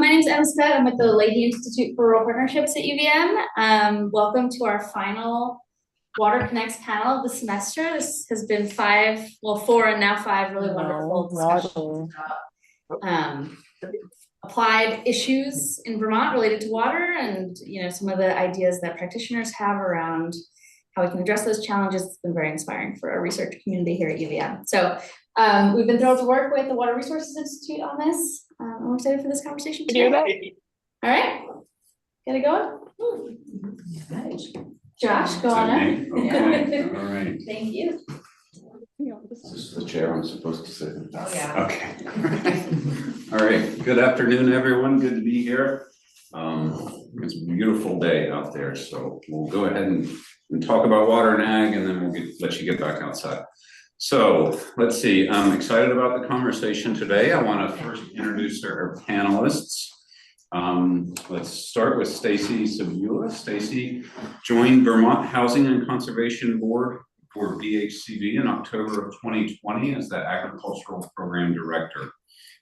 My name is Emma Scott. I'm at the Leahy Institute for Rural Partnerships at UVM. Welcome to our final Water Connects panel of the semester. This has been four and now five really wonderful discussions about applied issues in Vermont related to water, and some of the ideas that practitioners have around how we can address those challenges. It's been very inspiring for our research community here at UVM. So we've been thrilled to work with the Water Resources Institute on this. I'm excited for this conversation today. All right, get it going. Josh, go on in. Okay. All right. Thank you. This is the chair I'm supposed to sit in. Oh, yeah. Okay. All right. Good afternoon, everyone. Good to be here. It's a beautiful day out there, so we'll go ahead and talk about water and ag, and then we'll let you get back outside. So let's see. I'm excited about the conversation today. I want to first introduce our panelists. Let's start with Stacy Cibula. Stacy joined Vermont Housing and Conservation Board for VHCB in October of 2020 as the Agricultural Program Director.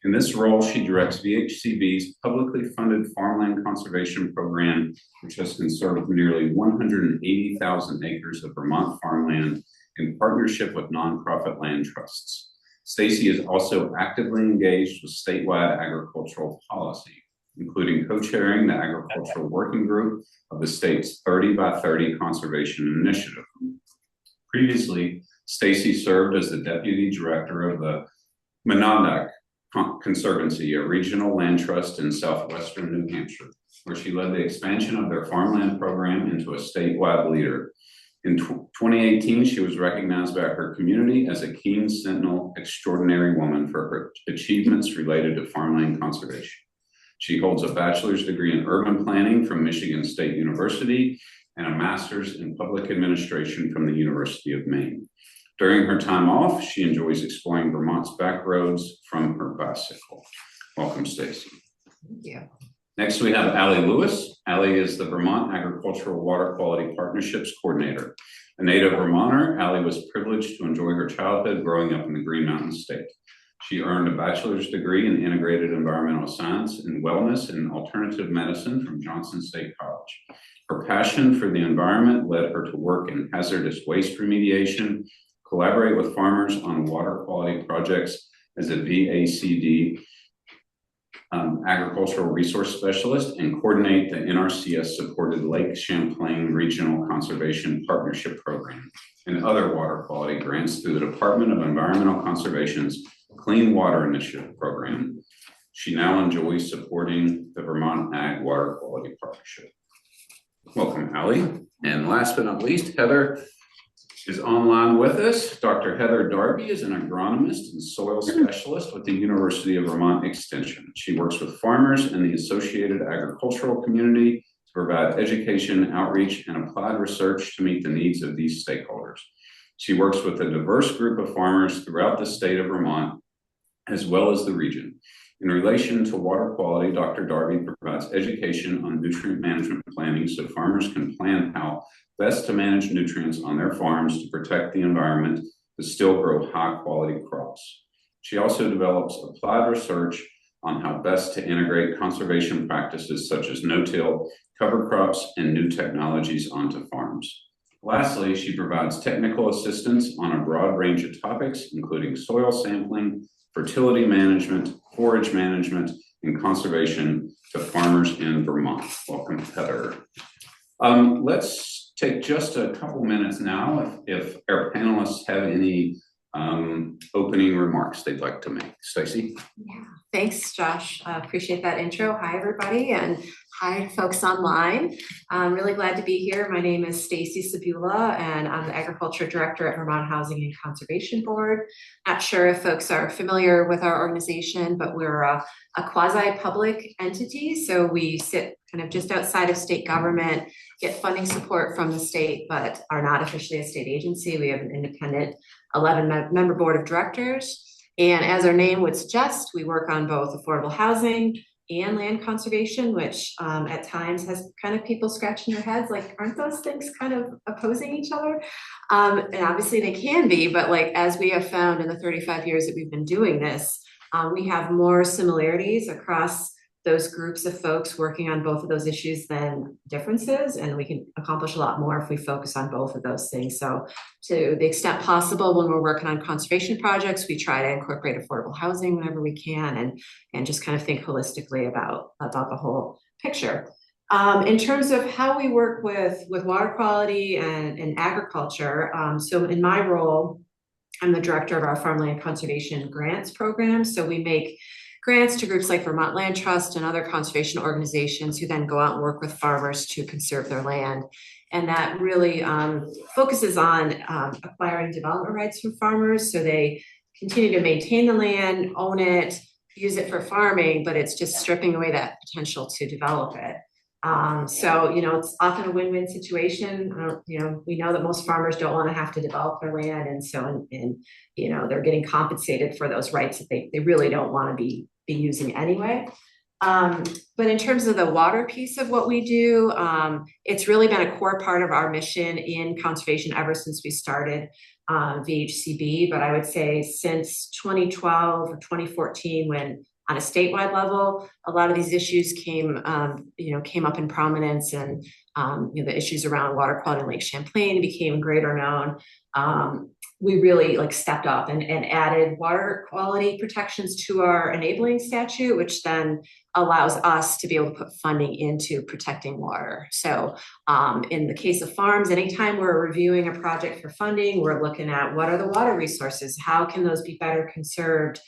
In this role, she directs VHCB's publicly funded farmland conservation program, which has conserved nearly 180,000 acres of Vermont farmland in partnership with nonprofit land trusts. Stacy is also actively engaged with statewide agricultural policy, including co-chairing the Agricultural Working Group of the state's 30 by 30 Conservation Initiative. Previously, Stacy served as the Deputy Director of the Monadnock Conservancy, a regional land trust in southwestern New Hampshire, where she led the expansion of their farmland program into a statewide leader. In 2018, she was recognized by her community as a Keen Sentinel Extraordinary Woman for her achievements related to farmland conservation. She holds a bachelor's degree in urban planning from Michigan State University and a master's in public administration from the University of Maine. During her time off, she enjoys exploring Vermont's back roads from her bicycle. Welcome, Stacy. Thank you. Next, we have Alli Lewis. Alli is the Vermont Agricultural Water Quality Partnerships Coordinator. A native Vermonter, Alli was privileged to enjoy her childhood growing up in the Green Mountain State. She earned a bachelor's degree in integrated environmental science and wellness and alternative medicine from Johnson State College. Her passion for the environment led her to work in hazardous waste remediation, collaborate with farmers on water quality projects as a VACD agricultural resource specialist, and coordinate the NRCS-supported Lake Champlain Regional Conservation Partnership Program and other water quality grants through the Department of Environmental Conservation's Clean Water Initiative program. She now enjoys supporting the Vermont Ag Water Quality Partnership. Welcome, Alli. And last but not least, Heather is online with us. Dr. Heather Darby is an agronomist and soil specialist with the University of Vermont Extension. She works with farmers and the associated agricultural community to provide education, outreach, and applied research to meet the needs of these stakeholders. She works with a diverse group of farmers throughout the state of Vermont, as well as the region. In relation to water quality, Dr. Darby provides education on nutrient management planning so farmers can plan how best to manage nutrients on their farms to protect the environment but still grow high quality crops. She also develops applied research on how best to integrate conservation practices such as no-till, cover crops, and new technologies onto farms. Lastly, she provides technical assistance on a broad range of topics, including soil sampling, fertility management, forage management, and conservation to farmers in Vermont. Welcome, Heather. Let's take just a couple minutes now if our panelists have any opening remarks they'd like to make. Stacy? Yeah, thanks, Josh. Appreciate that intro. Hi, everybody, and hi, folks online. I'm really glad to be here. My name is Stacy Cibula, and I'm the Agriculture Director at Vermont Housing and Conservation Board. Not sure if folks are familiar with our organization, but we're a quasi-public entity, so we sit kind of just outside of state government, get funding support from the state, but are not officially a state agency. We have an independent 11-member board of directors. And as our name would suggest, we work on both affordable housing and land conservation, which at times has kind of people scratching their heads like, aren't those things kind of opposing each other? And obviously they can be, but like as we have found in the 35 years that we've been doing this, we have more similarities across those groups of folks working on both of those issues than differences, and we can accomplish a lot more if we focus on both of those things. So to the extent possible, when we're working on conservation projects, we try to incorporate affordable housing whenever we can, and just kind of think holistically about the whole picture. In terms of how we work with water quality and agriculture, so in my role, I'm the director of our farmland conservation grants program. So we make grants to groups like Vermont Land Trust and other conservation organizations who then go out and work with farmers to conserve their land. And that really focuses on acquiring development rights from farmers. So they continue to maintain the land, own it, use it for farming, but it's just stripping away that potential to develop it. So, it's often a win-win situation. We know that most farmers don't want to have to develop their land. And so, they're getting compensated for those rights that they really don't want to be using anyway. But in terms of the water piece of what we do, it's really been a core part of our mission in conservation ever since we started VHCB. But I would say since 2012 or 2014, when on a statewide level, a lot of these issues came up in prominence, and the issues around water quality in Lake Champlain became greater known. We really stepped up and added water quality protections to our enabling statute, which then allows us to be able to put funding into protecting water. So in the case of farms, anytime we're reviewing a project for funding, we're looking at what are the water resources, how can those be better conserved?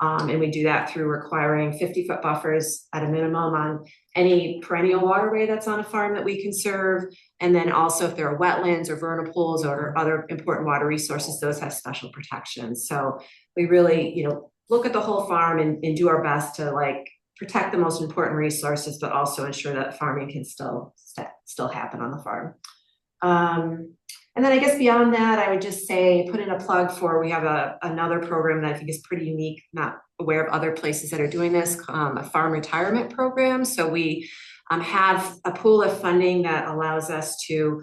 And we do that through requiring 50-foot buffers at a minimum on any perennial waterway that's on a farm that we conserve. And then also if there are wetlands or vernal pools or other important water resources, those have special protections. So we really, look at the whole farm and do our best to protect the most important resources, but also ensure that farming can still happen on the farm. And then I guess beyond that, I would just say, put in a plug for, we have another program that I think is pretty unique, not aware of other places that are doing this, a farm retirement program. So we have a pool of funding that allows us to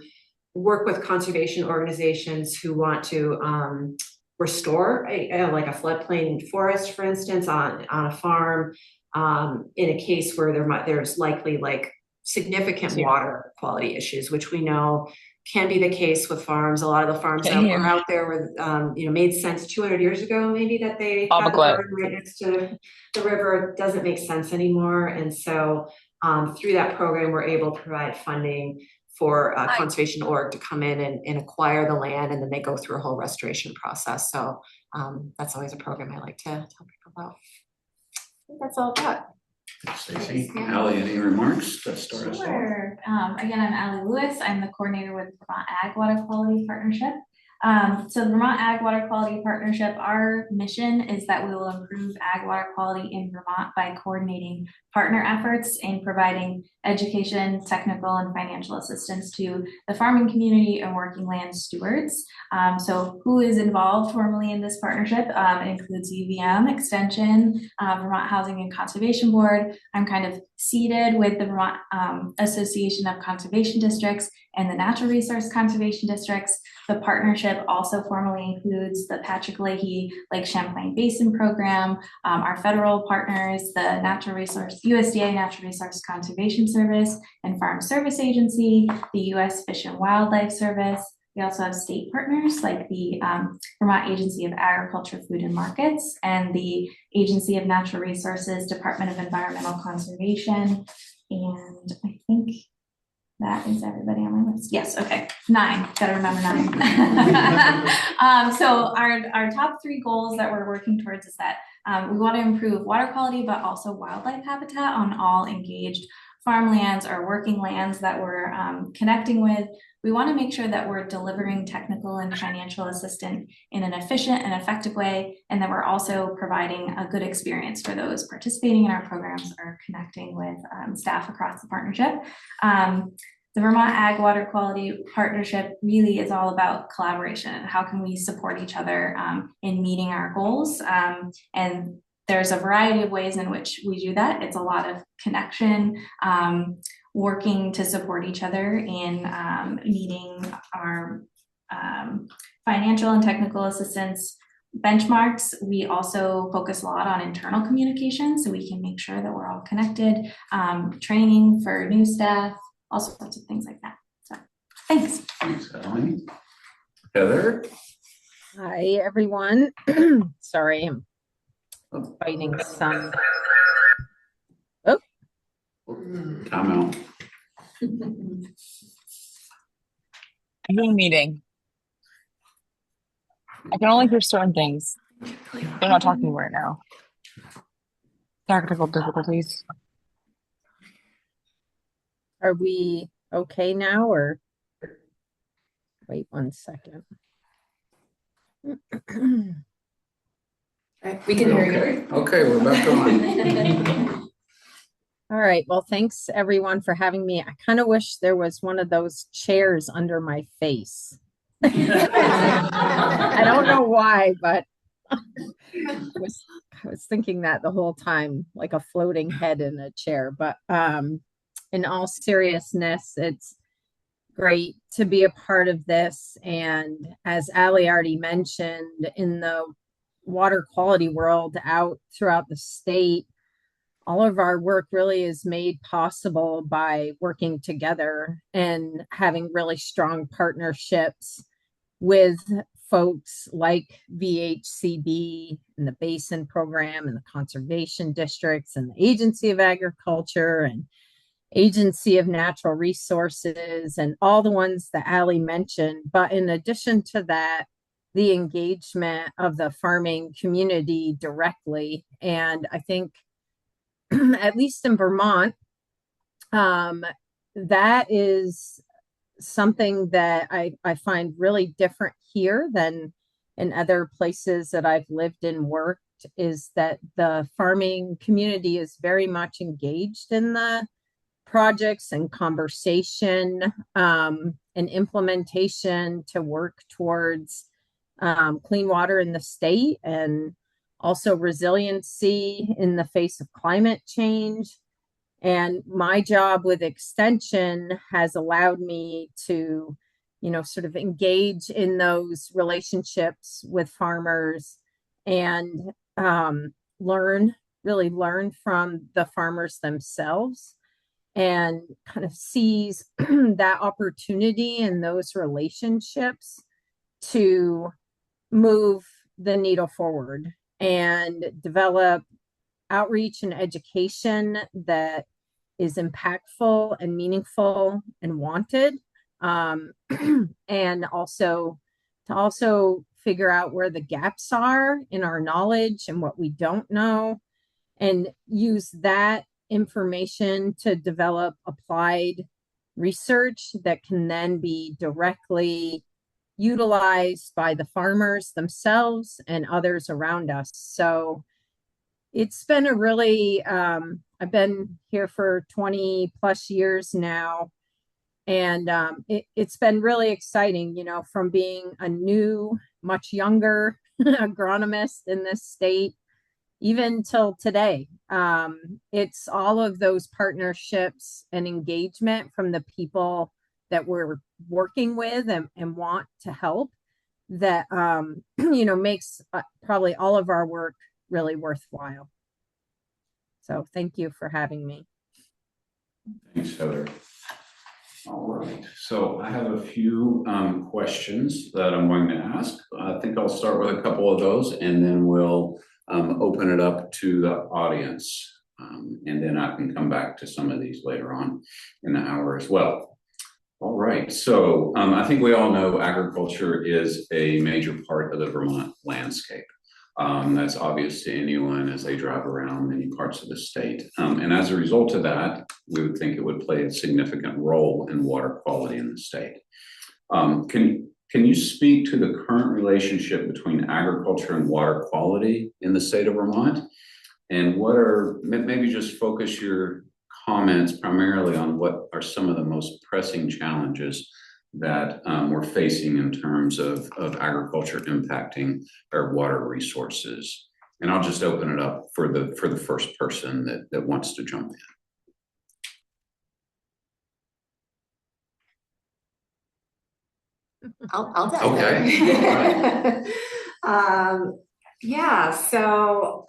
work with conservation organizations who want to restore a floodplain forest, for instance, on a farm, in a case where there's likely significant water quality issues, which we know can be the case with farms. A lot of the farms that were out there were, made sense 200 years ago, maybe, that they had the burn right next to the river. It doesn't make sense anymore. And so through that program, we're able to provide funding for a conservation org to come in and acquire the land, and then they go through a whole restoration process. So that's always a program I like to tell people about. I think that's all I've got. Stacy, Alli, any remarks to start us off? Sure. Again, I'm Alli Lewis. I'm the coordinator with Vermont Ag Water Quality Partnership. So the Vermont Ag Water Quality Partnership, our mission is that we will improve ag water quality in Vermont by coordinating partner efforts in providing education, technical, and financial assistance to the farming community and working land stewards. So who is involved formally in this partnership? It includes UVM, Extension, Vermont Housing and Conservation Board. I'm kind of seated with the Vermont Association of Conservation Districts and the Natural Resource Conservation Districts. The partnership also formally includes the Patrick Leahy Lake Champlain Basin Program, our federal partners, the USDA Natural Resource Conservation Service and Farm Service Agency, the U.S. Fish and Wildlife Service. We also have state partners like the Vermont Agency of Agriculture, Food and Markets, and the Agency of Natural Resources, Department of Environmental Conservation. And I think that is everybody on my list. Yes, okay, 9, gotta remember 9. So our top 3 goals that we're working towards is that we want to improve water quality, but also wildlife habitat on all engaged farmlands or working lands that we're connecting with. We want to make sure that we're delivering technical and financial assistance in an efficient and effective way, and that we're also providing a good experience for those participating in our programs or connecting with staff across the partnership. The Vermont Ag Water Quality Partnership really is all about collaboration. How can we support each other in meeting our goals? And there's a variety of ways in which we do that. It's a lot of connection, working to support each other in meeting our financial and technical assistance. benchmarks. We also focus a lot on internal communication so we can make sure that we're all connected, training for new staff, all sorts of things like that. So thanks. Thanks, Alli. Heather? Hi, everyone. Sorry, I'm fighting some. Oh, Time out. I'm in a meeting. I can only hear certain things. They're not talking right now. Technical difficulties. are we okay now or wait 1 second? We can hear you. Okay, we're back on. All right. Well, thanks everyone for having me. I kind of wish there was one of those chairs under my face. I don't know why, but I was thinking that the whole time, like a floating head in a chair. But in all seriousness, it's great to be a part of this. And as Alli already mentioned, in the water quality world out throughout the state, all of our work really is made possible by working together and having really strong partnerships with folks like VHCB and the Basin Program and the Conservation Districts and the Agency of Agriculture and Agency of Natural Resources and all the ones that Alli mentioned. But in addition to that, the engagement of the farming community directly. And I think at least in Vermont, that is something that I find really different here than in other places that I've lived and worked, is that the farming community is very much engaged in the projects and conversation and implementation to work towards clean water in the state, and also resiliency in the face of climate change. And my job with Extension has allowed me to, sort of engage in those relationships with farmers and really learn from the farmers themselves, and kind of seize that opportunity in those relationships to move the needle forward and develop outreach and education that is impactful and meaningful and wanted, and also to figure out where the gaps are in our knowledge and what we don't know, and use that information to develop applied research that can then be directly utilized by the farmers themselves and others around us. So it's been a really, I've been here for 20 plus years now, and it's been really exciting, from being a new, much younger agronomist in this state, even till today. It's all of those partnerships and engagement from the people that we're working with and want to help that, makes probably all of our work really worthwhile. So thank you for having me. Thanks, Heather. All right, so I have a few questions that I'm going to ask. I think I'll start with a couple of those, and then we'll open it up to the audience. And then I can come back to some of these later on in the hour as well. All right, so I think we all know agriculture is a major part of the Vermont landscape. That's obvious to anyone as they drive around many parts of the state. And as a result of that, we would think it would play a significant role in water quality in the state. Can you speak to the current relationship between agriculture and water quality in the state of Vermont? And maybe just focus your comments primarily on what are some of the most pressing challenges that we're facing in terms of agriculture impacting our water resources. And I'll just open it up for the first person that wants to jump in. I'll dive Okay. in. Yeah, so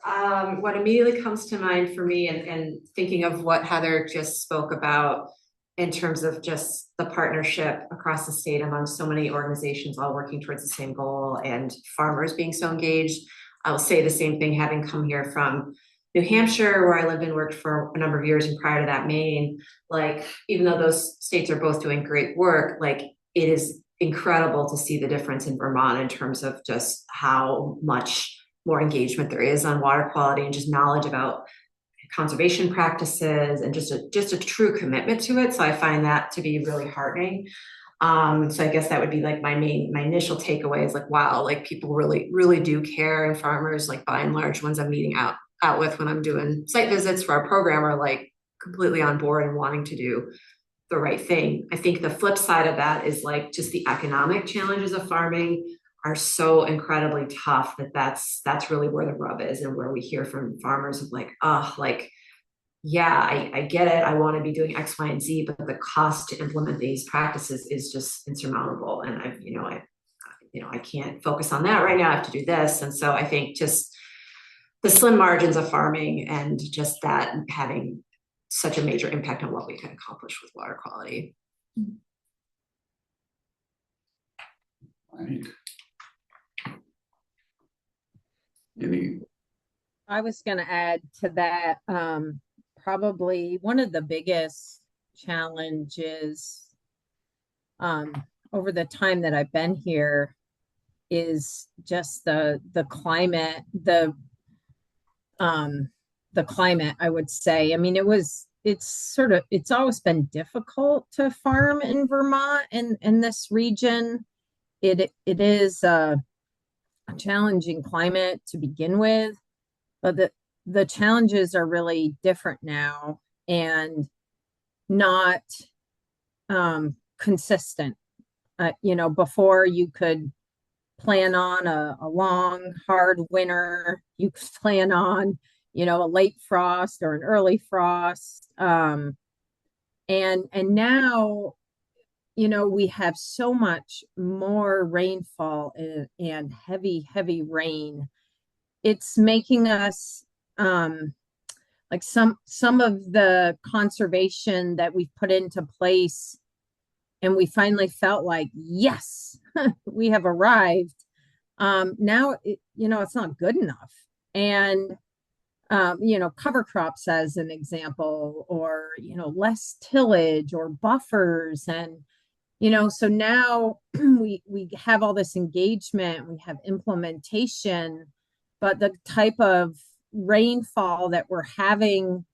what immediately comes to mind for me and thinking of what Heather just spoke about in terms of just the partnership across the state among so many organizations all working towards the same goal and farmers being so engaged. I'll say the same thing having come here from New Hampshire, where I lived and worked for a number of years, and prior to that, Maine. Like, even though those states are both doing great work, like it is incredible to see the difference in Vermont in terms of just how much more engagement there is on water quality and just knowledge about conservation practices and just a true commitment to it. So I find that to be really heartening. So I guess that would be like my initial takeaway is like, wow, like people really do care, and farmers, like by and large, ones I'm meeting out with when I'm doing site visits for our program, are like completely on board and wanting to do the right thing. I think the flip side of that is like just the economic challenges of farming are so incredibly tough that's really where the rub is, and where we hear from farmers of like, oh, like, yeah, I get it. I want to be doing X, Y, and Z, but the cost to implement these practices is just insurmountable. And I can't focus on that right now. I have to do this. And so I think just the slim margins of farming and just that having such a major impact on what we can accomplish with water quality. Right. I was going to add to that, probably one of the biggest challenges over the time that I've been here is just the climate, the climate, I would say. I mean, it's always been difficult to farm in Vermont and in this region. It is a challenging climate to begin with, but the challenges are really different now and not consistent. Before you could plan on a long, hard winter. You could plan on, a late frost or an early frost. And now, we have so much more rainfall and heavy rain. It's making us like some of the conservation that we've put into place, and we finally felt like, yes, we have arrived. Now, it's not good enough. And, cover crops as an example, or, less tillage or buffers. And, so now we have all this engagement, we have implementation, but the type of rainfall that we're having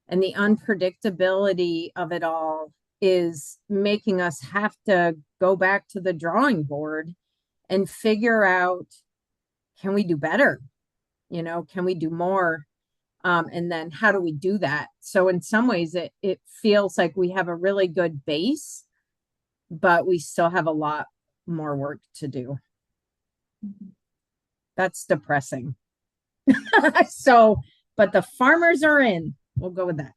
and the unpredictability of it all is making us have to go back to the drawing board and figure out, can we do better? Can we do more? And then how do we do that? So in some ways it feels like we have a really good base, but we still have a lot more work to do. That's depressing. But the farmers are in. We'll go with that.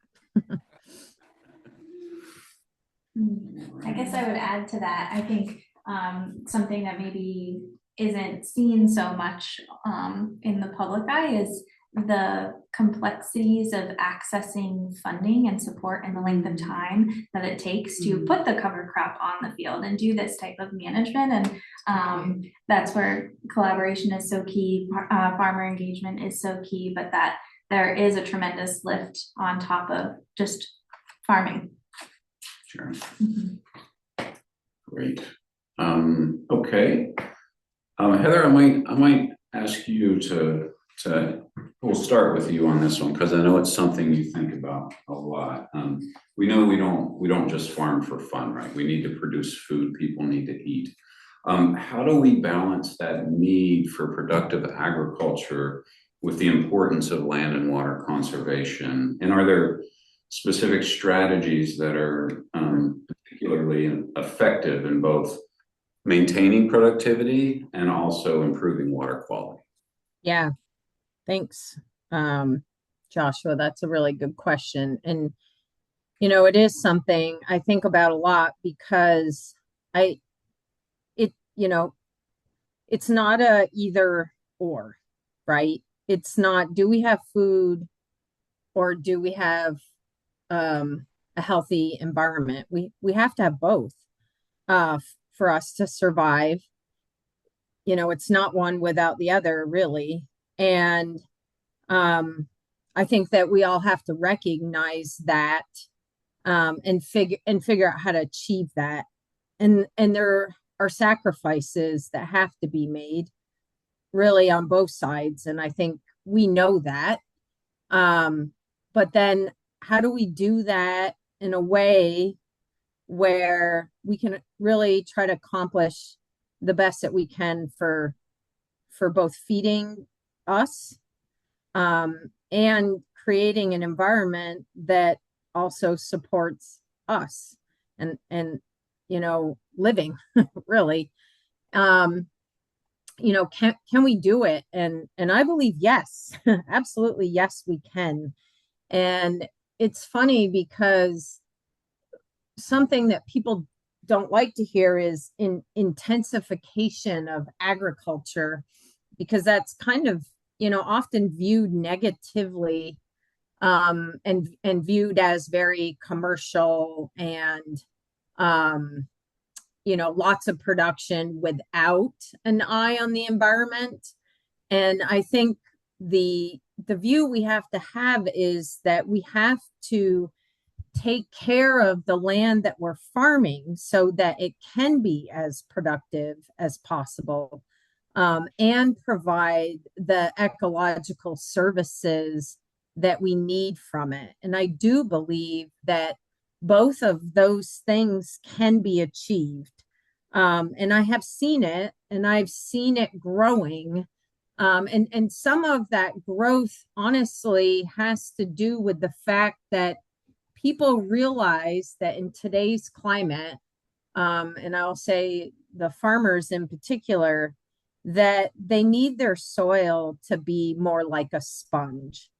I guess I would add to that. I think something that maybe isn't seen so much in the public eye is the complexities of accessing funding and support and the length of time that it takes to put the cover crop on the field and do this type of management. And that's where collaboration is so key, farmer engagement is so key, but that there is a tremendous lift on top of just farming. Sure. Great. Okay. Heather, I might ask you we'll start with you on this one, because I know it's something you think about a lot. We know we don't just farm for fun, right? We need to produce food people need to eat. How do we balance that need for productive agriculture with the importance of land and water conservation? And are there specific strategies that are particularly effective in both maintaining productivity and also improving water quality? Yeah, thanks, Joshua. That's a really good question. And, it is something I think about a lot, because it's not a either or. right? It's not, do we have food or do we have a healthy environment? We have to have both for us to survive. It's not one without the other, really. And I think that we all have to recognize that and figure out how to achieve that. And there are sacrifices that have to be made, really, on both sides. And I think we know that. But then how do we do that in a way where we can really try to accomplish the best that we can for both feeding us and creating an environment that also supports us and living really. Can we do it? And I believe yes. Absolutely yes, we can. And it's funny because something that people don't like to hear is intensification of agriculture, because that's kind of often viewed negatively, and viewed as very commercial and lots of production without an eye on the environment. And I think the view we have to have is that we have to take care of the land that we're farming so that it can be as productive as possible, and provide the ecological services that we need from it. And I do believe that both of those things can be achieved. And I have seen it, and I've seen it growing. And some of that growth, honestly, has to do with the fact that people realize that in today's climate, and I'll say the farmers in particular, that they need their soil to be more like a sponge.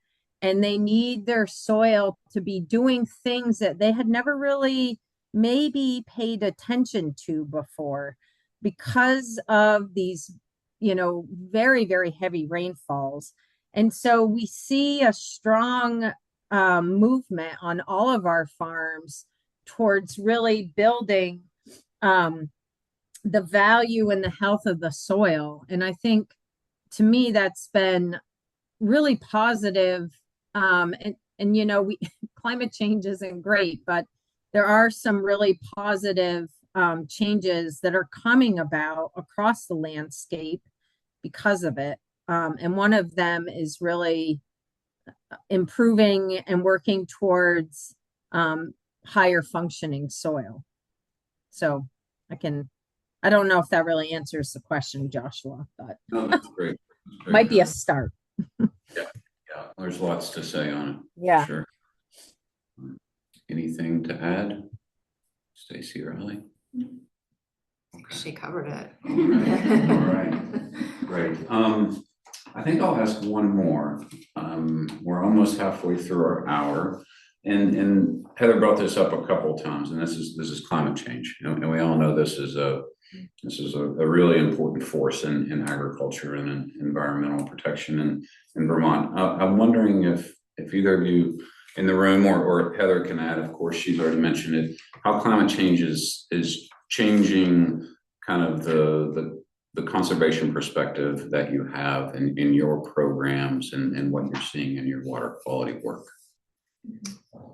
And they need their soil to be doing things that they had never really maybe paid attention to before because of these, very, very heavy rainfalls. And so we see a strong movement on all of our farms towards really building the value and the health of the soil. And I think, to me, that's been really positive. We climate change isn't great, but there are some really positive changes that are coming about across the landscape because of it. And one of them is really improving and working towards higher functioning soil. So I don't know if that really answers the question, Joshua, but No, that's great. That's great. might be a start. Yeah, there's lots to say on it. Yeah. Sure. Anything to add, Stacy or Alli? She covered it. All right. Great. I think I'll ask one more. We're almost halfway through our hour, and Heather brought this up a couple of times, and this is climate change, and we all know this is a really important force in agriculture and in environmental protection in Vermont. I'm wondering if either of you in the room or Heather can add, of course, she's already mentioned it, how climate change is changing kind of the conservation perspective that you have in your programs and what you're seeing in your water quality work.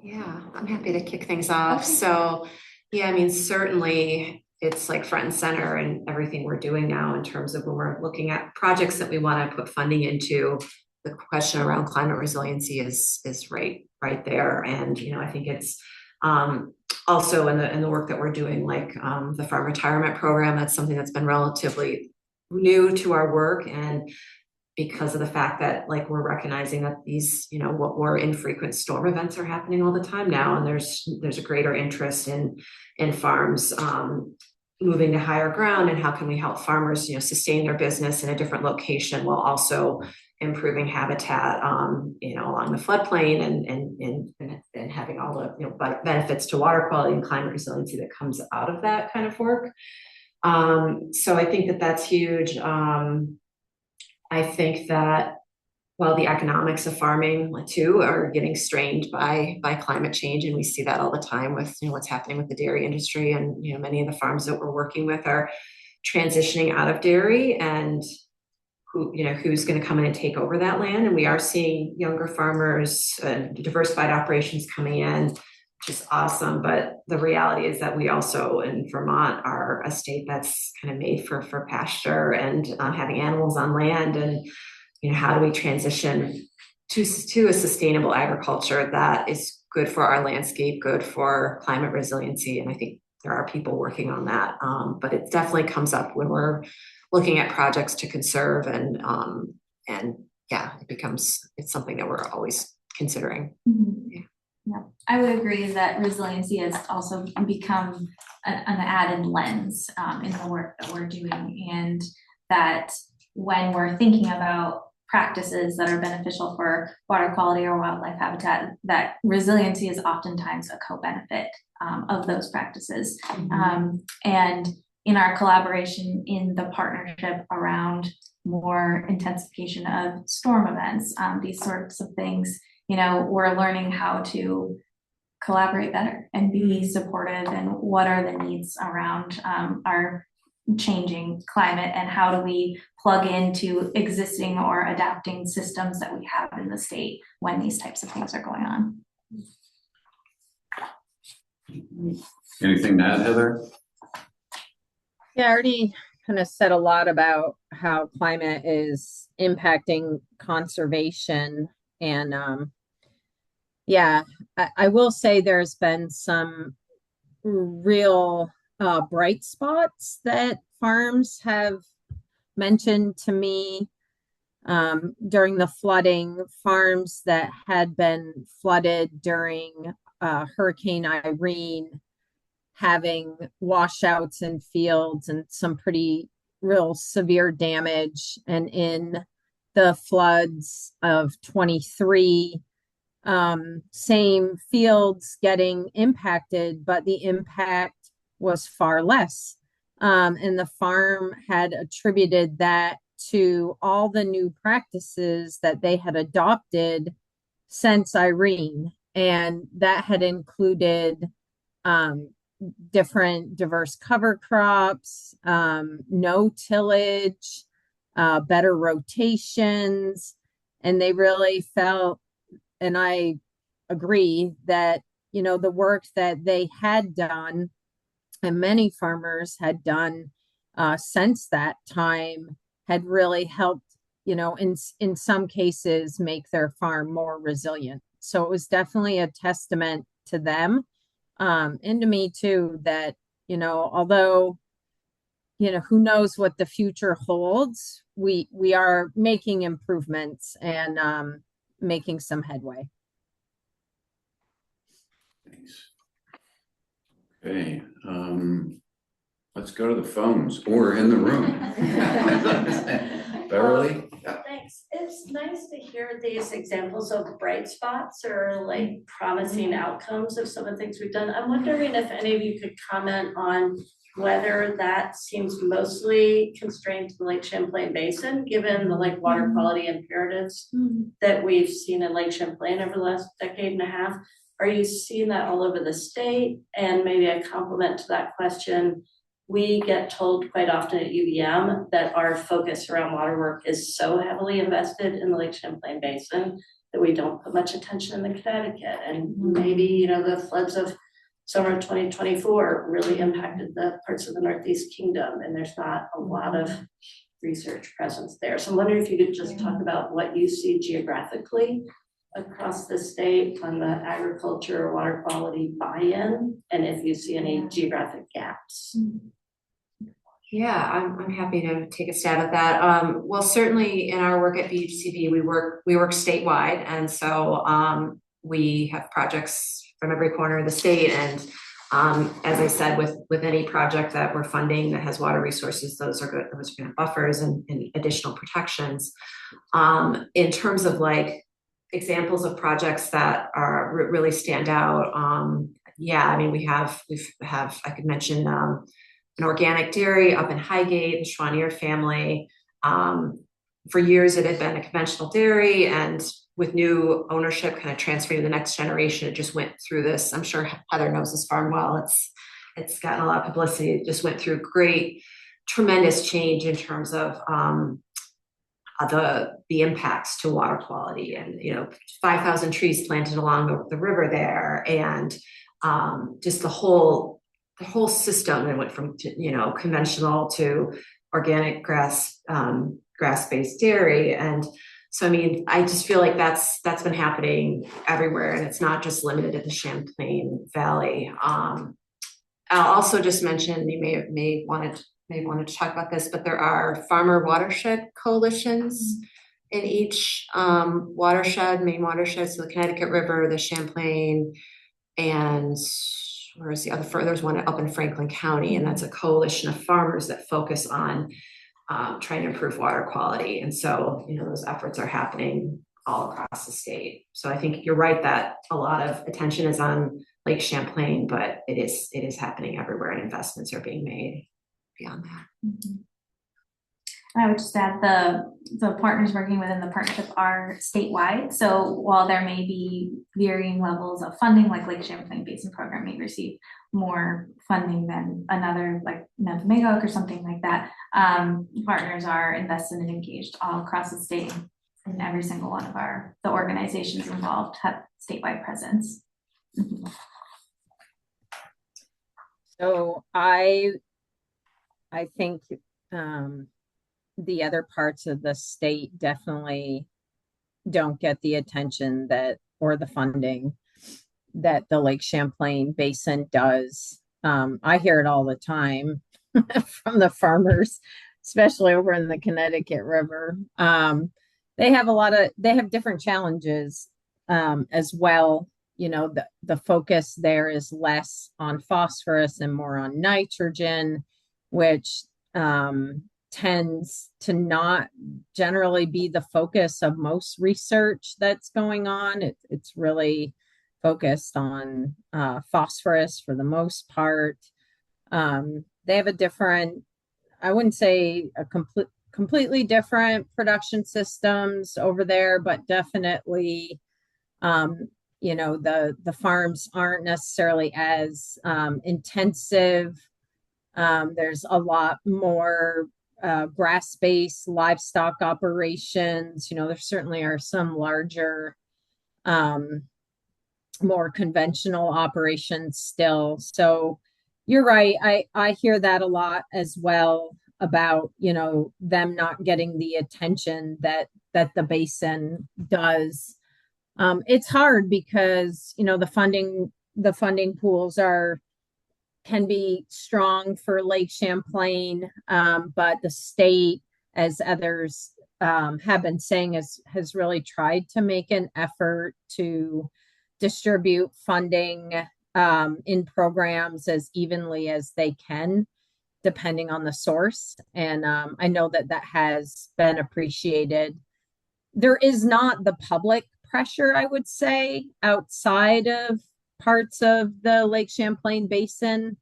Yeah, I'm happy to kick things off. So, yeah, I mean, certainly it's like front and center in everything we're doing now in terms of when we're looking at projects that we want to put funding into. The question around climate resiliency is right there. And, I think it's also in the work that we're doing, like the farm retirement program, that's something that's been relatively new to our work. And because of the fact that, like, we're recognizing that these, what more infrequent storm events are happening all the time now, and there's a greater interest in farms moving to higher ground, and how can we help farmers, sustain their business in a different location while also improving habitat, along the floodplain and having all the benefits to water quality and climate resiliency that comes out of that kind of work. So I think that that's huge. I think that while the economics of farming too are getting strained by climate change, and we see that all the time with what's happening with the dairy industry, and many of the farms that we're working with are transitioning out of dairy, and who's going to come in and take over that land. And we are seeing younger farmers and diversified operations coming in, which is awesome. But the reality is that we also in Vermont are a state that's kind of made for pasture and having animals on land. And how do we transition to a sustainable agriculture that is good for our landscape, good for climate resiliency? And I think there are people working on that. But it definitely comes up when we're looking at projects to conserve, and yeah, it's something that we're always considering. Mm-hmm. Yeah, I would agree that resiliency has also become an added lens in the work that we're doing, and that when we're thinking about practices that are beneficial for water quality or wildlife habitat, that resiliency is oftentimes a co-benefit of those practices. Mm-hmm. And in our collaboration in the partnership around more intensification of storm events, these sorts of things, we're learning how to collaborate better and be supportive, and what are the needs around our changing climate, and how do we plug into existing or adapting systems that we have in the state when these types of things are going on. Anything to add, Heather? Yeah, I already kind of said a lot about how climate is impacting conservation. And yeah, I will say there's been some real bright spots that farms have mentioned to me during the flooding. Farms that had been flooded during Hurricane Irene, having washouts in fields and some pretty real severe damage. And in the floods of 23, same fields getting impacted, but the impact was far less. And the farm had attributed that to all the new practices that they had adopted since Irene. And that had included different diverse cover crops, no tillage, better rotations. And they really felt, and I agree, that, the work that they had done and many farmers had done since that time had really helped, in some cases make their farm more resilient. So it was definitely a testament to them. And to me too, that, although, who knows what the future holds, we are making improvements and making some headway. Thanks. Okay, let's go to the phones or in the room. Beverly? Thanks. It's nice to hear these examples of bright spots or like promising outcomes of some of the things we've done. I'm wondering if any of you could comment on whether that seems mostly constrained to the Lake Champlain Basin, given the water quality imperatives that we've seen in Lake Champlain over the last decade and a half. Are you seeing that all over the state? And maybe a complement to that question, we get told quite often at UVM that our focus around water work is so heavily invested in the Lake Champlain Basin that we don't put much attention in the Connecticut. And maybe, the floods of summer of 2024 really impacted the parts of the Northeast Kingdom, and there's not a lot of research presence there. So I'm wondering if you could just talk about what you see geographically across the state on the agriculture, water quality buy-in, and if you see any geographic gaps. Yeah, I'm happy to take a stab at that. Well, certainly in our work at BHCB, we work statewide, and so we have projects from every corner of the state. And as I said, with any project that we're funding that has water resources, those are good. Those are going to buffers and additional protections. In terms of examples of projects that are really stand out, we have I could mention an organic dairy up in Highgate, the Schwanier family. for years it had been a conventional dairy, and with new ownership kind of transferring to the next generation, it just went through this. I'm sure Heather knows this farm well. It's gotten a lot of publicity. It just went through tremendous change in terms of the impacts to water quality, and 5,000 trees planted along the river there, and just the whole system. It went from conventional to organic grass-based dairy. And so I just feel like that's been happening everywhere, and it's not just limited to the Champlain Valley. I'll also just mention, you may want to talk about this, but there are farmer watershed coalitions in each main watershed. So the Connecticut River, the Champlain, and where's the other? There's one up in Franklin County, and that's a coalition of farmers that focus on trying to improve water quality. And so, those efforts are happening all across the state. So I think you're right that a lot of attention is on Lake Champlain, but it is happening everywhere, and investments are being made beyond that. Mm-hmm. I would just add the partners working within the partnership are statewide. So while there may be varying levels of funding, like Lake Champlain Basin Program may receive more funding than another, like Nempomego or something like that, partners are invested and engaged all across the state, and every single one of the organizations involved have statewide presence. Mm-hmm. So I think the other parts of the state definitely don't get the attention or the funding that the Lake Champlain Basin does. I hear it all the time from the farmers, especially over in the Connecticut River. They have different challenges as well. The focus there is less on phosphorus and more on nitrogen, which tends to not generally be the focus of most research that's going on. It's really focused on phosphorus for the most part. They have a different, I wouldn't say a completely different production systems over there, but definitely, the farms aren't necessarily as intensive. There's a lot more grass-based livestock operations. There certainly are some larger, more conventional operations still. So you're right. I hear that a lot as well about, them not getting the attention that the basin does. It's hard because, the funding pools can be strong for Lake Champlain, but the state, as others have been saying, has really tried to make an effort to distribute funding in programs as evenly as they can, depending on the source. And I know that has been appreciated. There is not the public pressure, I would say, outside of parts of the Lake Champlain Basin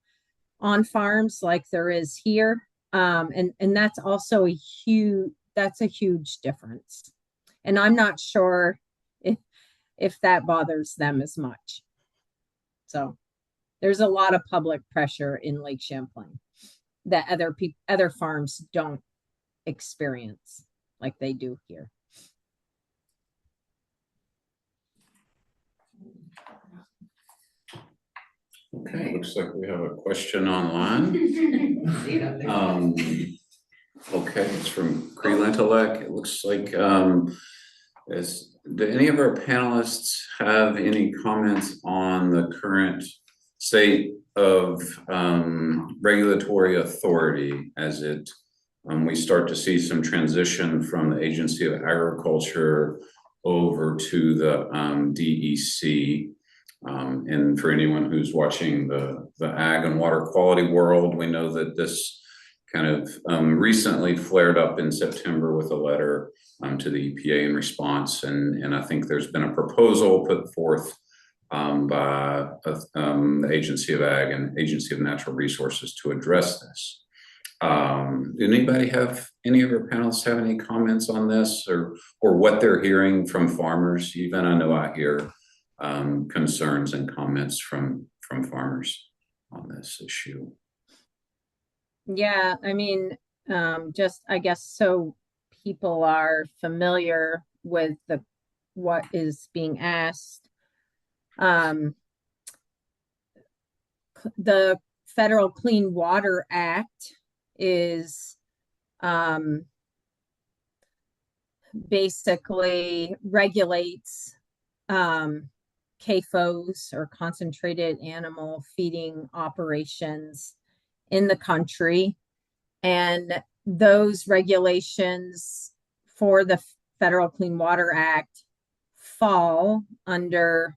on farms like there is here. And that's also a huge difference. And I'm not sure if that bothers them as much. So there's a lot of public pressure in Lake Champlain that other farms don't experience like they do here. Okay, looks like we have a question online. Okay, it's from Creelantelec. It looks like, do any of our panelists have any comments on the current state of regulatory authority as we start to see some transition from the Agency of Agriculture over to the DEC? And for anyone who's watching the ag and water quality world, we know that this kind of recently flared up in September with a letter to the EPA in response. And I think there's been a proposal put forth by the Agency of Ag and Agency of Natural Resources to address this. Did anybody have, any of our panelists have any comments on this or what they're hearing from farmers? Even I know I hear concerns and comments from farmers on this issue. Yeah, I mean, just I guess so people are familiar with what is being asked. The Federal Clean Water Act is basically regulates CAFOs or concentrated animal feeding operations in the country. And those regulations for the Federal Clean Water Act fall under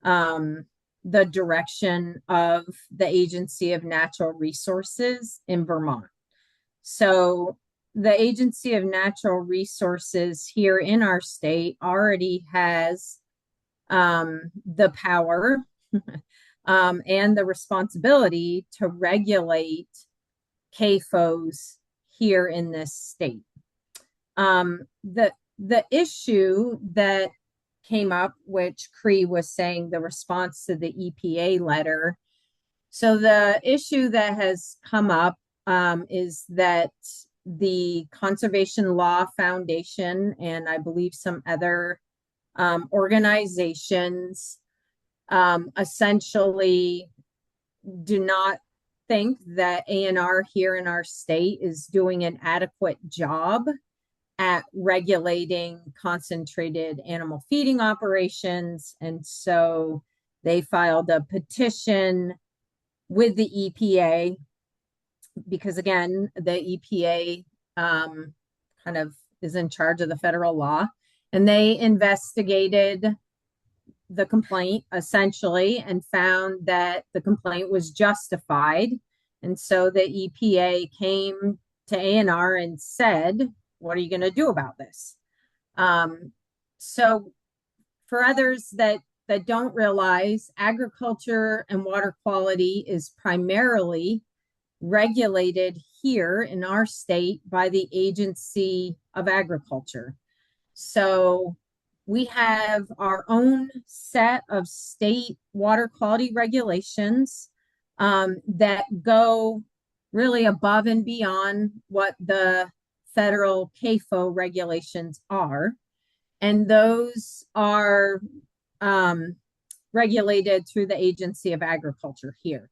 the direction of the Agency of Natural Resources in Vermont. So the Agency of Natural Resources here in our state already has the power and the responsibility to regulate CAFOs here in this state. The issue that came up, which Cree was saying, the response to the EPA letter. So the issue that has come up is that the Conservation Law Foundation and I believe some other organizations essentially do not think that ANR here in our state is doing an adequate job at regulating concentrated animal feeding operations. And so they filed a petition with the EPA because, again, the EPA kind of is in charge of the federal law. And they investigated the complaint essentially and found that the complaint was justified. And so the EPA came to ANR and said, what are you going to do about this? So for others that don't realize, agriculture and water quality is primarily regulated here in our state by the Agency of Agriculture. So we have our own set of state water quality regulations that go really above and beyond what the federal CAFO regulations are. And those are regulated through the Agency of Agriculture here.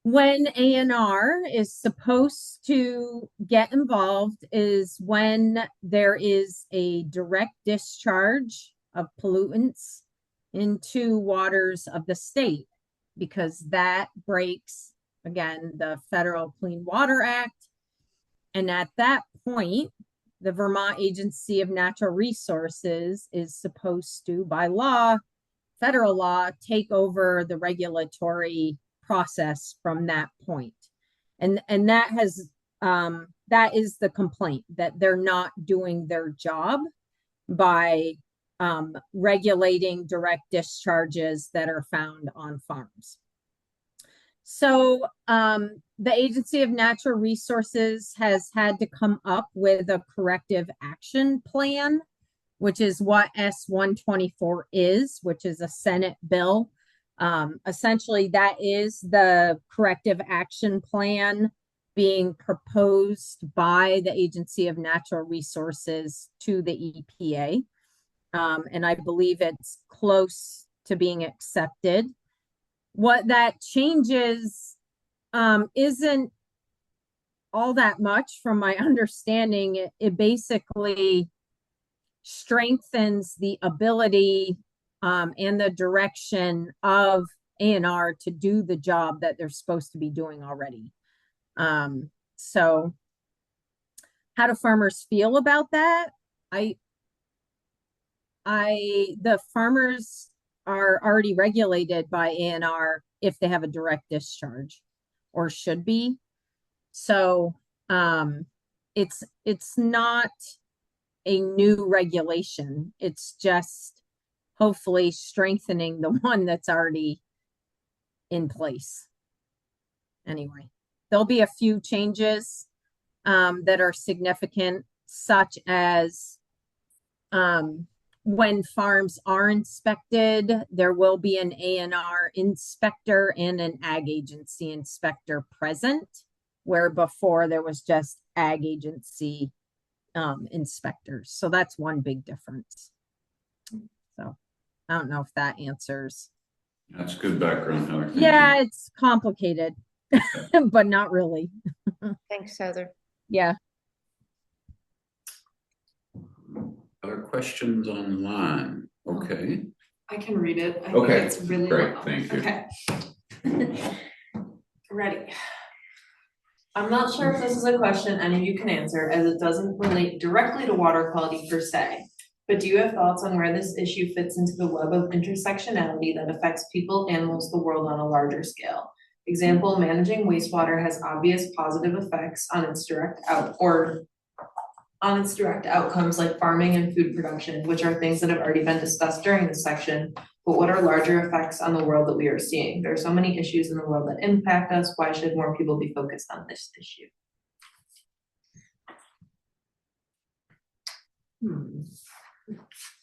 When ANR is supposed to get involved is when there is a direct discharge of pollutants into waters of the state, because that breaks, again, the Federal Clean Water Act. And at that point, the Vermont Agency of Natural Resources is supposed to, by law, federal law, take over the regulatory process from that point. And that has that is the complaint, that they're not doing their job by regulating direct discharges that are found on farms. So the Agency of Natural Resources has had to come up with a corrective action plan, which is what S-124 is, which is a Senate bill. Essentially, that is the corrective action plan being proposed by the Agency of Natural Resources to the EPA. And I believe it's close to being accepted. What that changes isn't all that much from my understanding. It basically strengthens the ability and the direction of ANR to do the job that they're supposed to be doing already. So how do farmers feel about that? The farmers are already regulated by ANR if they have a direct discharge, or should be. So it's not a new regulation. It's just hopefully strengthening the one that's already in place. Anyway. there'll be a few changes that are significant, such as when farms are inspected, there will be an A&R inspector and an ag agency inspector present, where before there was just ag agency inspectors. So that's one big difference. So I don't know if that answers. That's good background, Heather. Thank Yeah, you. it's complicated, but not really. Thanks, Heather. Yeah. Other questions online? Okay. I can read it. I Okay, think it's really great, long. thank you. Okay. Ready. I'm not sure if this is a question any of you can answer, as it doesn't relate directly to water quality per se. But do you have thoughts on where this issue fits into the web of intersectionality that affects people, animals, the world on a larger scale? Example, managing wastewater has obvious positive effects on its direct outcomes like farming and food production, which are things that have already been discussed during this section. But what are larger effects on the world that we are seeing? There are so many issues in the world that impact us. Why should more people be focused on this issue?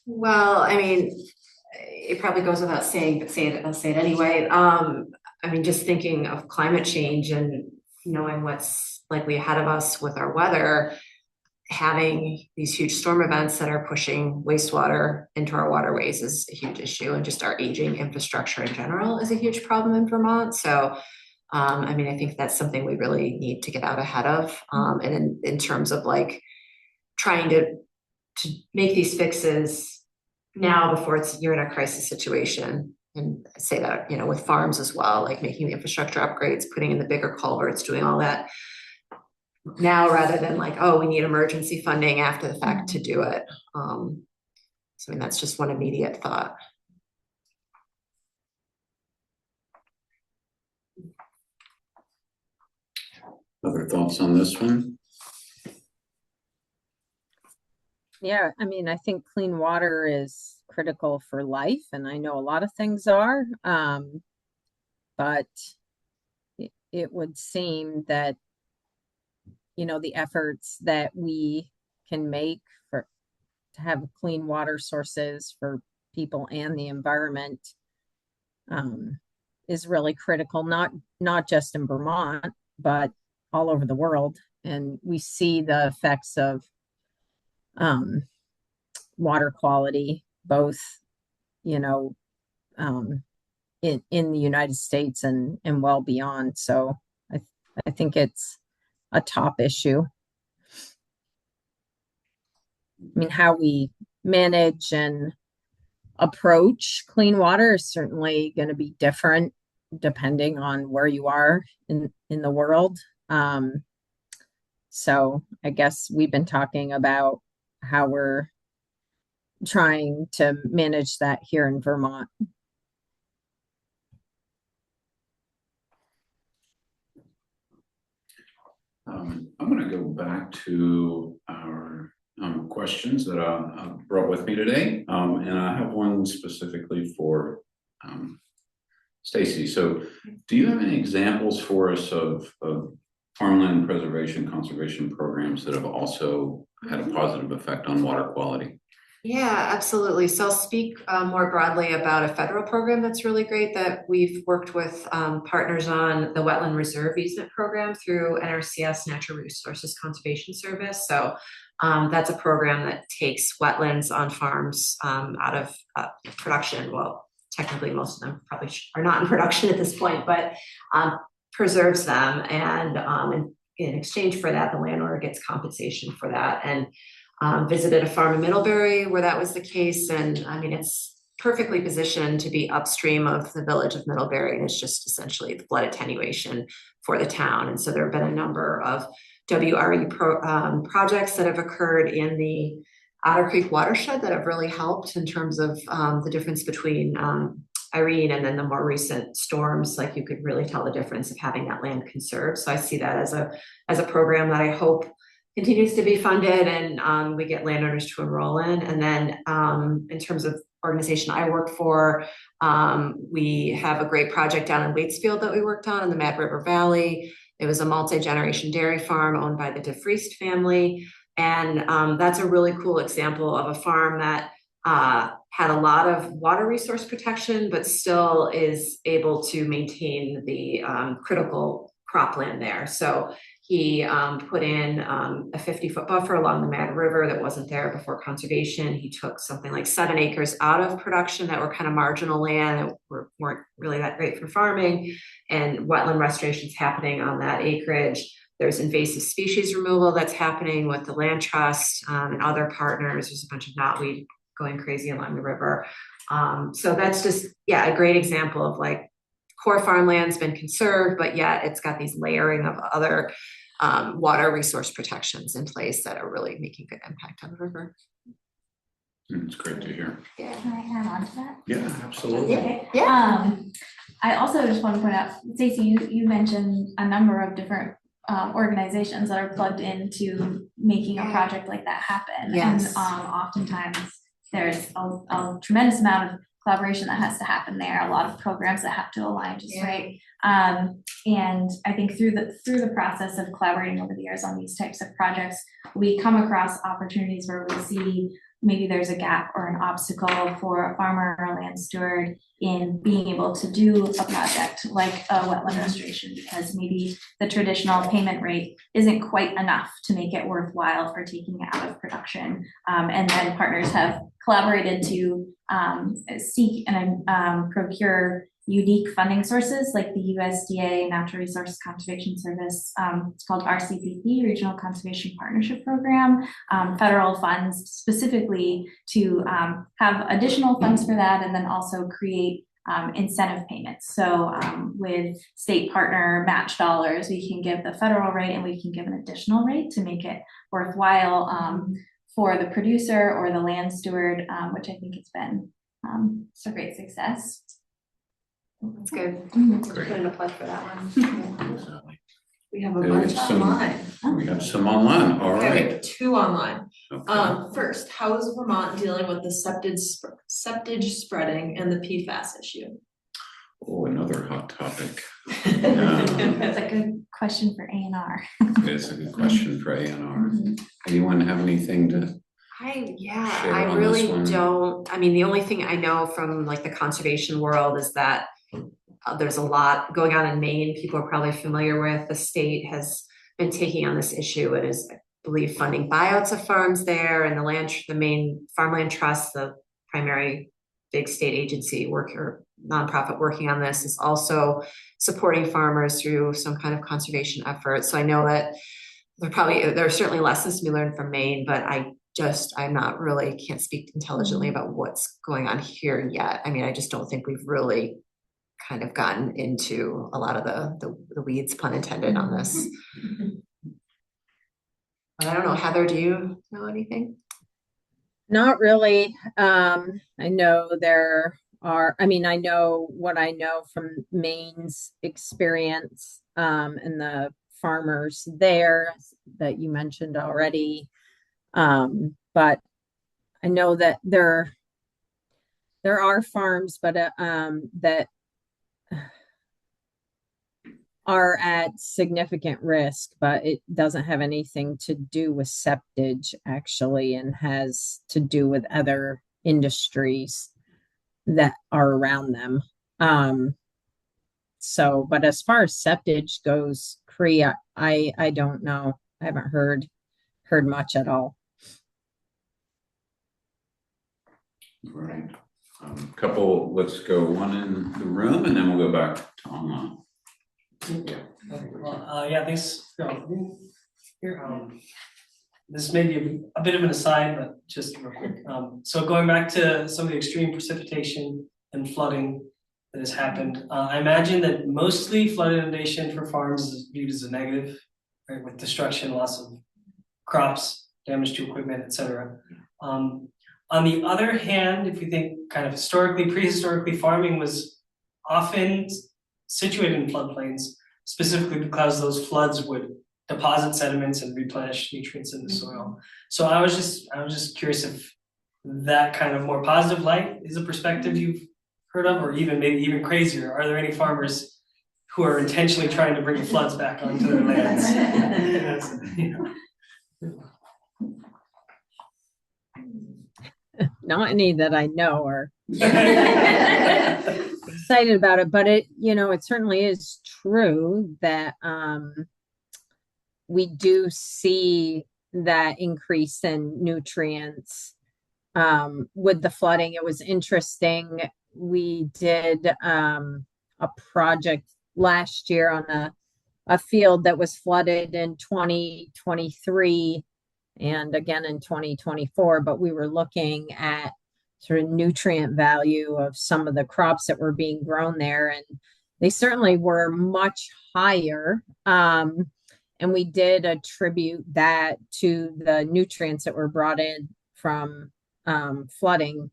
Well, I mean, it probably goes without saying, but I'll say it anyway. I mean, just thinking of climate change and knowing what's likely ahead of us with our weather, having these huge storm events that are pushing wastewater into our waterways is a huge issue, and just our aging infrastructure in general is a huge problem in Vermont. So, I mean, I think that's something we really need to get out ahead of. And in terms of like trying to make these fixes now before you're in a crisis situation, and I say that, you know, with farms as well, like making the infrastructure upgrades, putting in the bigger culverts, doing all that now rather than like, oh, we need emergency funding after the fact to do it. So I mean, that's just one immediate thought. Other thoughts on this one? Yeah, I mean, I think clean water is critical for life, and I know a lot of things are, but it would seem that, you know, the efforts that we can make to have clean water sources for people and the environment is really critical, not just in Vermont, but all over the world. And we see the effects of water quality, both, you know, in the United States and well beyond. So I think it's a top issue. I mean, how we manage and approach clean water is certainly going to be different depending on where you are in the world. So I guess we've been talking about how we're trying to manage that here in Vermont. I'm going to go back to our questions that I brought with me today, and I have one specifically for Stacy. So, do you have any examples for us of farmland preservation conservation programs that have also had a positive effect on water quality? Yeah, absolutely. So I'll speak more broadly about a federal program that's really great that we've worked with partners on, the Wetland Reserve Easement Program through NRCS, Natural Resources Conservation Service. So that's a program that takes wetlands on farms out of production. Well, technically most of them probably are not in production at this point, but preserves them. And in exchange for that, the landowner gets compensation for that. And visited a farm in Middlebury where that was the case. And I mean, it's perfectly positioned to be upstream of the village of Middlebury. And it's just essentially flood attenuation for the town. And so there have been a number of WRE projects that have occurred in the Otter Creek watershed that have really helped in terms of the difference between Irene and then the more recent storms. Like, you could really tell the difference of having that land conserved. So I see that as a program that I hope continues to be funded and we get landowners to enroll in. And then in terms of organization I work for, we have a great project down in Waitsfield that we worked on in the Mad River Valley It was a multi-generation dairy farm owned by the DeFriest family. And that's a really cool example of a farm that had a lot of water resource protection, but still is able to maintain the critical cropland there. So he put in a 50-foot buffer along the Mad River that wasn't there before conservation. He took something like 7 acres out of production that were kind of marginal land that weren't really that great for farming, and wetland restoration's happening on that acreage. There's invasive species removal that's happening with the land trust and other partners. There's a bunch of knotweed going crazy along the river. So that's just, yeah, a great example of like core farmland's been conserved, but yet it's got these layering of other water resource protections in place that are really making good impact on the river. It's great to hear. Yeah. Can I add on to that? Yeah, absolutely. Okay. Yeah. I also just want to point out, Stacy, you mentioned a number of different organizations that are plugged into making a project like that happen. Yes. And oftentimes there's a tremendous amount of collaboration that has to happen there, a lot of programs that have to align just right. And I think through the process of collaborating over the years on these types of projects, we come across opportunities where we see maybe there's a gap or an obstacle for a farmer or a land steward in being able to do a project like a wetland restoration, because maybe the traditional payment rate isn't quite enough to make it worthwhile for taking it out of production. And then partners have collaborated to seek and procure unique funding sources like the USDA Natural Resource Conservation Service. It's called RCPP, Regional Conservation Partnership Program, federal funds specifically to have additional funds for that, and then also create incentive payments. So with state partner match dollars, we can give the federal rate and we can give an additional rate to make it worthwhile for the producer or the land steward, which I think has been a great success. That's good. Great. Put in a plug for that one. We have a Yeah, bunch some- online. We have some online, all Okay, we right. have 2 online. Okay. First, how is Vermont dealing with the septage spreading and the PFAS issue? Oh, another hot topic. That's a good question for A&R. It's a good question for A&R. Anyone have anything to? Share I on really this one. don't. I mean, the only thing I know from like the conservation world is that there's a lot going on in Maine. People are probably familiar with. The state has been taking on this issue and is, I believe, funding buyouts of farms there, and the Maine Farmland Trust, the primary big state agency nonprofit working on this, is also supporting farmers through some kind of conservation effort. So I know that there are certainly lessons to be learned from Maine, but I'm not really, can't speak intelligently about what's going on here yet. I mean, I just don't think we've really kind of gotten into a lot of the weeds, pun intended, on this. But I don't know, Heather, do you know anything? Not really. I know I know what I know from Maine's experience, and the farmers there that you mentioned already. But I know that there are farms, but that are at significant risk, but it doesn't have anything to do with septage actually, and has to do with other industries that are around them. So, but as far as septage goes, I don't know. I haven't heard much at all. All right. Let's go one in the room and then we'll go back to online. Okay, well, yeah, thanks. Here, this may be a bit of an aside, but just real quick. So going back to some of the extreme precipitation and flooding that has happened, I imagine that mostly flood inundation for farms is viewed as a negative, right, with destruction, loss of crops, damage to equipment, etc. On the other hand, if you think kind of prehistorically, farming was often situated in floodplains, specifically because those floods would deposit sediments and replenish nutrients in the soil. So I was just curious if that kind of more positive light is a perspective you've heard of, or maybe even crazier. Are there any farmers who are intentionally trying to bring floods back onto their lands. Not any that I know are excited about it, but it, it certainly is true that we do see that increase in nutrients with the flooding. It was interesting. We did a project last year on a field that was flooded in 2023 and again in 2024, but we were looking at sort of nutrient value of some of the crops that were being grown there, and they certainly were much higher. And we did attribute that to the nutrients that were brought in from flooding.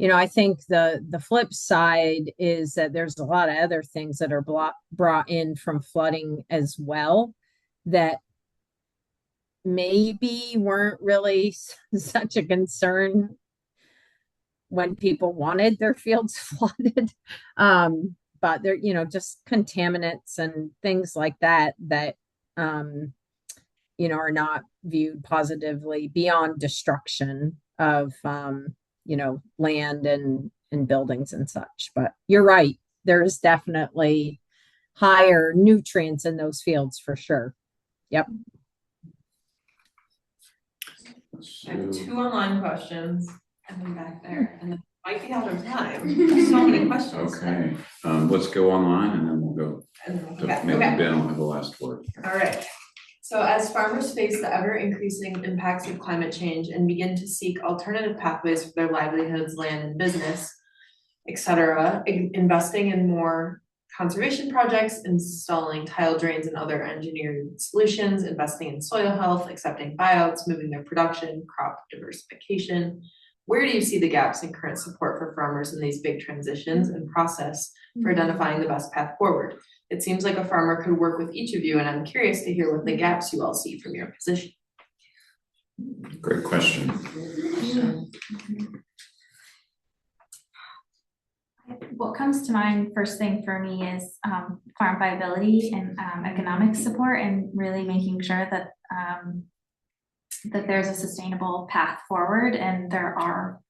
I think the flip side is that there's a lot of other things that are brought in from flooding as well that maybe weren't really such a concern when people wanted their fields flooded. But they're, just contaminants and things like that are not viewed positively beyond destruction of, land and buildings and such. But you're right. There is definitely higher nutrients in those fields for sure. Yep. I have 2 online questions, and then back there, and then might be out of time. There's so many questions. Okay, let's go online and then we'll go to maybe Ben will have the last word. All right. So as farmers face the ever-increasing impacts of climate change and begin to seek alternative pathways for their livelihoods, land and business, etc., investing in more conservation projects, installing tile drains and other engineered solutions, investing in soil health, accepting buyouts, moving their production, crop diversification. Where do you see the gaps in current support for farmers in these big transitions and process for identifying the best path forward? It seems like a farmer could work with each of you, and I'm curious to hear what the gaps you all see from your position. Great question. What comes to mind first thing for me is farm viability and economic support, and really making sure that that there's a sustainable path forward, and there are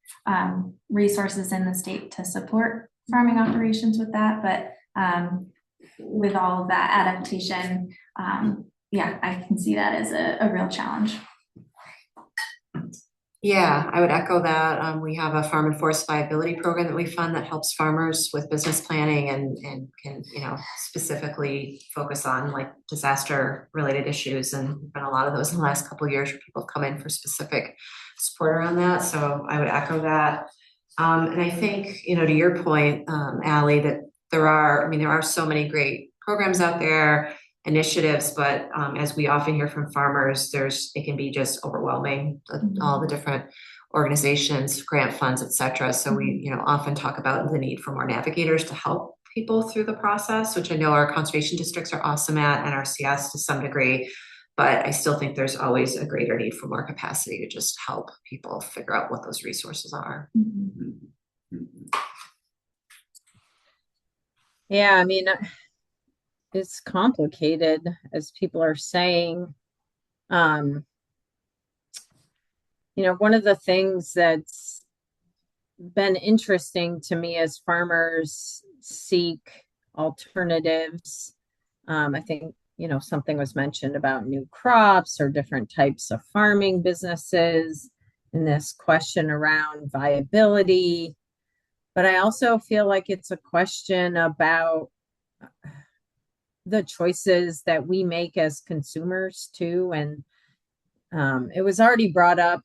resources in the state to support farming operations with that. But with all of that adaptation, I can see that as a real challenge. Yeah, I would echo that. We have a farm and forest viability program that we fund that helps farmers with business planning and can, specifically focus on like disaster related issues. And there've been a lot of those in the last couple of years where people have come in for specific support around that. So I would echo that. And I think, to your point, Alli, that there are so many great programs out there, initiatives, but as we often hear from farmers, it can be just overwhelming, all the different organizations, grant funds, etc. So we often talk about the need for more navigators to help people through the process, which I know our conservation districts are awesome at, and RCS to some degree, but I still think there's always a greater need for more capacity to just help people figure out what those resources are. Yeah, it's complicated, as people are saying. One of the things that's been interesting to me as farmers seek alternatives, I think, something was mentioned about new crops or different types of farming businesses, and this question around viability. But I also feel like it's a question about the choices that we make as consumers too. And it was already brought up,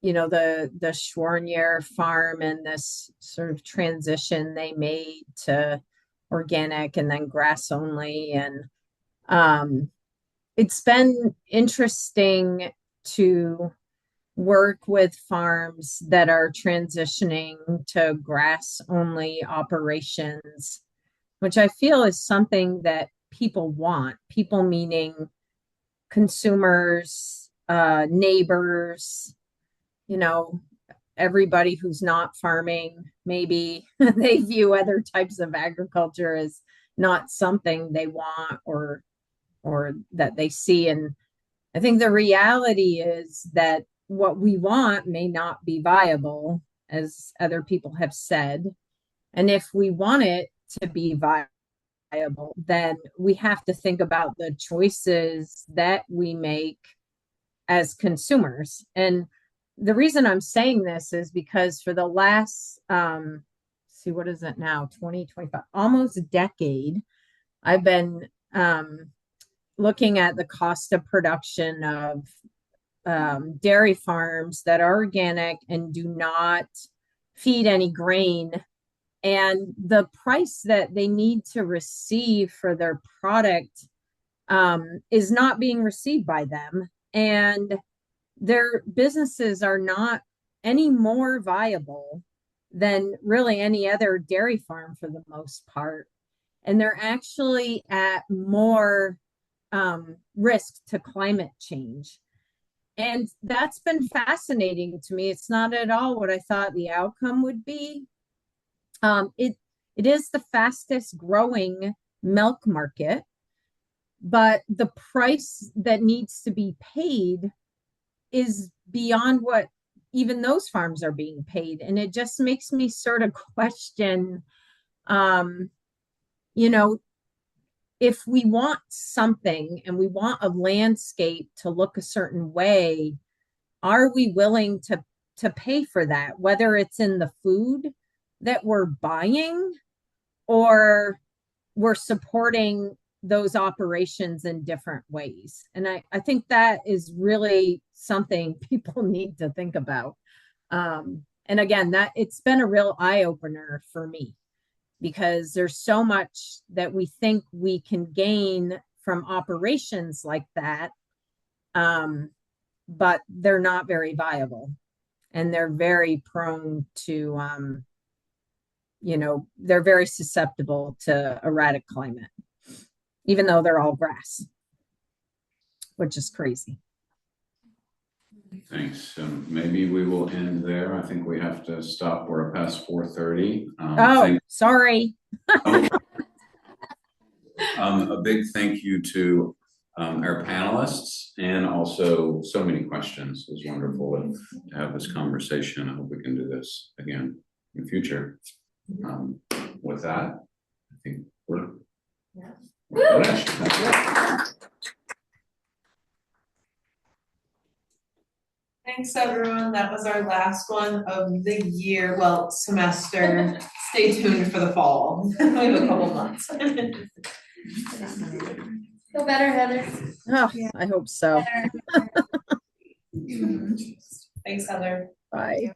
the Schwarnier farm and this sort of transition they made to organic and then grass only. And it's been interesting to work with farms that are transitioning to grass only operations, which I feel is something that people want. People meaning consumers, neighbors, everybody who's not farming. Maybe they view other types of agriculture as not something they want or that they see. And I think the reality is that what we want may not be viable, as other people have said. And if we want it to be viable, then we have to think about the choices that we make as consumers. And the reason I'm saying this is because for the last, see, what is it now? 2025, almost a decade, I've been looking at the cost of production of dairy farms that are organic and do not feed any grain, and the price that they need to receive for their product is not being received by them, and their businesses are not any more viable than really any other dairy farm for the most part, and they're actually at more risk to climate change. And that's been fascinating to me. It's not at all what I thought the outcome would be. It is the fastest growing milk market, but the price that needs to be paid is beyond what even those farms are being paid. And it just makes me sort of question, you know, if we want something and we want a landscape to look a certain way, are we willing to pay for that, whether it's in the food that we're buying or we're supporting those operations in different ways? And I think that is really something people need to think about. And again, that it's been a real eye-opener for me, because there's so much that we think we can gain from operations like that, but they're not very viable, and they're very prone to, they're very susceptible to erratic climate, even though they're all grass, which is crazy. Thanks. Maybe we will end there. I think we have to stop. We're past 4:30. Sorry. A big thank you to our panelists, and also so many questions. It was wonderful to have this conversation. I hope we can do this again in the future. With that, I think we're finished. Thanks, everyone. That was our last one of the year, well, semester. Stay tuned for the fall. We have a couple months. Feel better, Heather? Oh, yeah. I hope so. Thanks, Heather. Bye.